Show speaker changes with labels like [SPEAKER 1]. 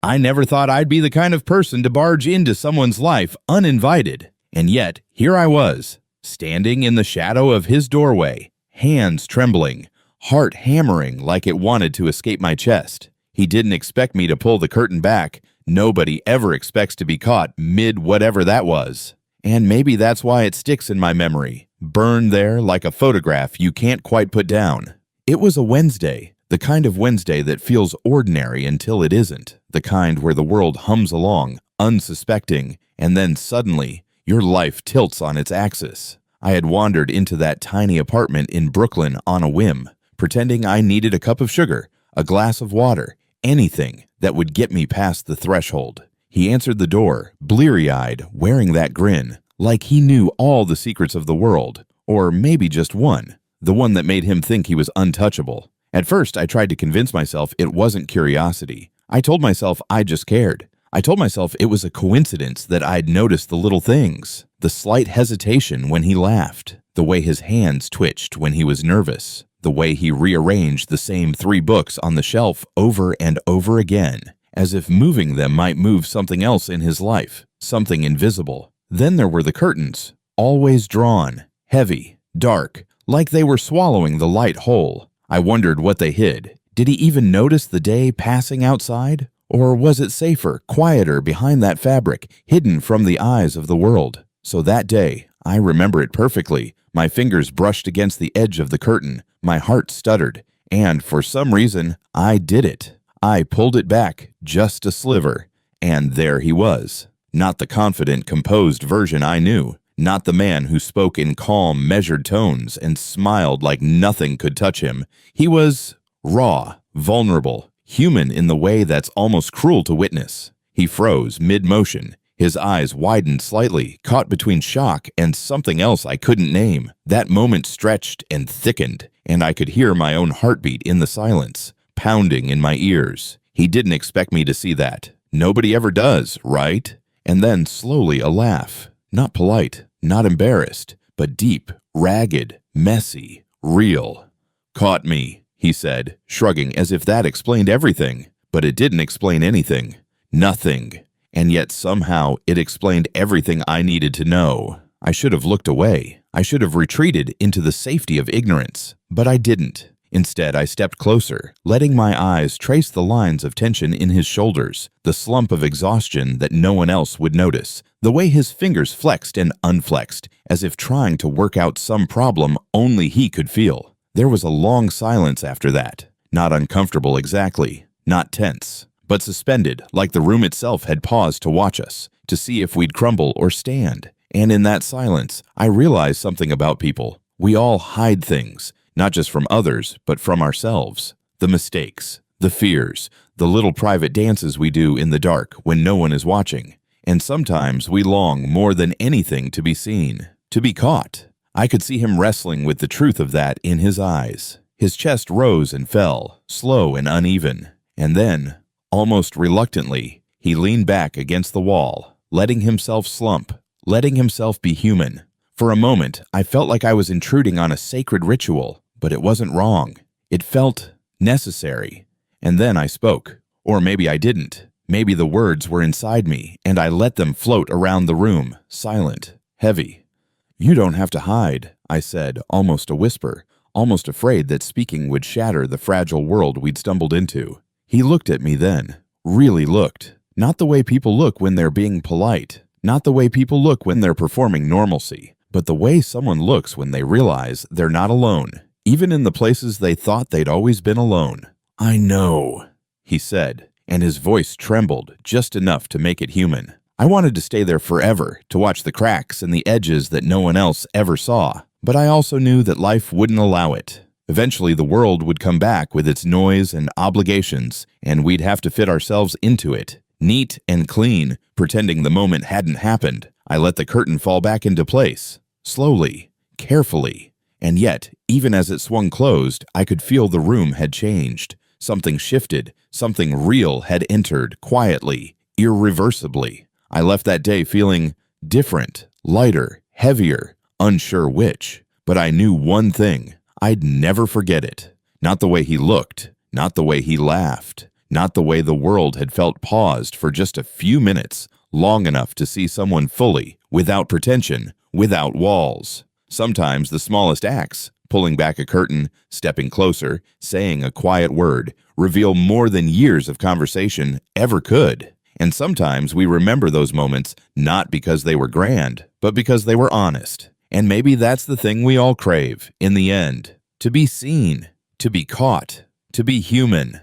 [SPEAKER 1] I never thought I'd be the kind of person to barge into someone's life uninvited. And yet, here I was, standing in the shadow of his doorway, hands trembling, heart hammering like it wanted to escape my chest. He didn't expect me to pull the curtain back. Nobody ever expects to be caught mid whatever that was. And maybe that's why it sticks in my memory, burned there like a photograph you can't quite put down. It was a Wednesday, the kind of Wednesday that feels ordinary until it isn't, the kind where the world hums along, unsuspecting, and then suddenly, your life tilts on its axis. I had wandered into that tiny apartment in Brooklyn on a whim, pretending I needed a cup of sugar, a glass of water, anything that would get me past the threshold. He answered the door, bleary-eyed, wearing that grin, like he knew all the secrets of the world, or maybe just one, the one that made him think he was untouchable. At first, I tried to convince myself it wasn't curiosity. I told myself I just cared. I told myself it was a coincidence that I'd noticed the little things, the slight hesitation when he laughed, the way his hands twitched when he was nervous, the way he rearranged the same 3 books on the shelf over and over again, as if moving them might move something else in his life, something invisible. Then there were the curtains, always drawn, heavy, dark, like they were swallowing the light whole. I wondered what they hid. Did he even notice the day passing outside? Or was it safer, quieter behind that fabric, hidden from the eyes of the world? So that day, I remember it perfectly. My fingers brushed against the edge of the curtain, my heart stuttered, and for some reason, I did it. I pulled it back, just a sliver, and there he was. Not the confident, composed version I knew. Not the man who spoke in calm, measured tones and smiled like nothing could touch him. He was raw, vulnerable, human in the way that's almost cruel to witness. He froze mid-motion. His eyes widened slightly, caught between shock and something else I couldn't name. That moment stretched and thickened, and I could hear my own heartbeat in the silence, pounding in my ears. He didn't expect me to see that. Nobody ever does, right? And then slowly a laugh. Not polite, not embarrassed, but deep, ragged, messy, real. "Caught me," he said, shrugging as if that explained everything. But it didn't explain anything. Nothing. And yet somehow it explained everything I needed to know. I should have looked away. I should have retreated into the safety of ignorance. But I didn't. Instead, I stepped closer, letting my eyes trace the lines of tension in his shoulders, the slump of exhaustion that no one else would notice, the way his fingers flexed and unflexed, as if trying to work out some problem only he could feel. There was a long silence after that. Not uncomfortable exactly, not tense, but suspended, like the room itself had paused to watch us, to see if we'd crumble or stand. And in that silence, I realized something about people. We all hide things. Not just from others, but from ourselves. The mistakes, the fears, the little private dances we do in the dark when no one is watching. And sometimes we long more than anything to be seen, to be caught. I could see him wrestling with the truth of that in his eyes. His chest rose and fell, slow and uneven. And then, almost reluctantly, he leaned back against the wall, letting himself slump, letting himself be human. For a moment, I felt like I was intruding on a sacred ritual. But it wasn't wrong. It felt necessary. And then I spoke. Or maybe I didn't. Maybe the words were inside me, and I let them float around the room, silent, heavy. "You don't have to hide," I said, almost a whisper, almost afraid that speaking would shatter the fragile world we'd stumbled into. He looked at me then, really looked. Not the way people look when they're being polite, not the way people look when they're performing normalcy, but the way someone looks when they realize they're not alone. Even in the places they thought they'd always been alone. "I know," he said, and his voice trembled just enough to make it human. I wanted to stay there forever, to watch the cracks and the edges that no one else ever saw. But I also knew that life wouldn't allow it. Eventually the world would come back with its noise and obligations, and we'd have to fit ourselves into it, neat and clean, pretending the moment hadn't happened. I let the curtain fall back into place, slowly, carefully. And yet, even as it swung closed, I could feel the room had changed. Something shifted, something real had entered, quietly, irreversibly. I left that day feeling different, lighter, heavier, unsure which. But I knew one thing. I'd never forget it. Not the way he looked, not the way he laughed, not the way the world had felt paused for just a few minutes, long enough to see someone fully, without pretension, without walls. Sometimes the smallest acts, pulling back a curtain, stepping closer, saying a quiet word, reveal more than years of conversation ever could. And sometimes we remember those moments not because they were grand, but because they were honest. And maybe that's the thing we all crave, in the end. To be seen, to be caught, to be human.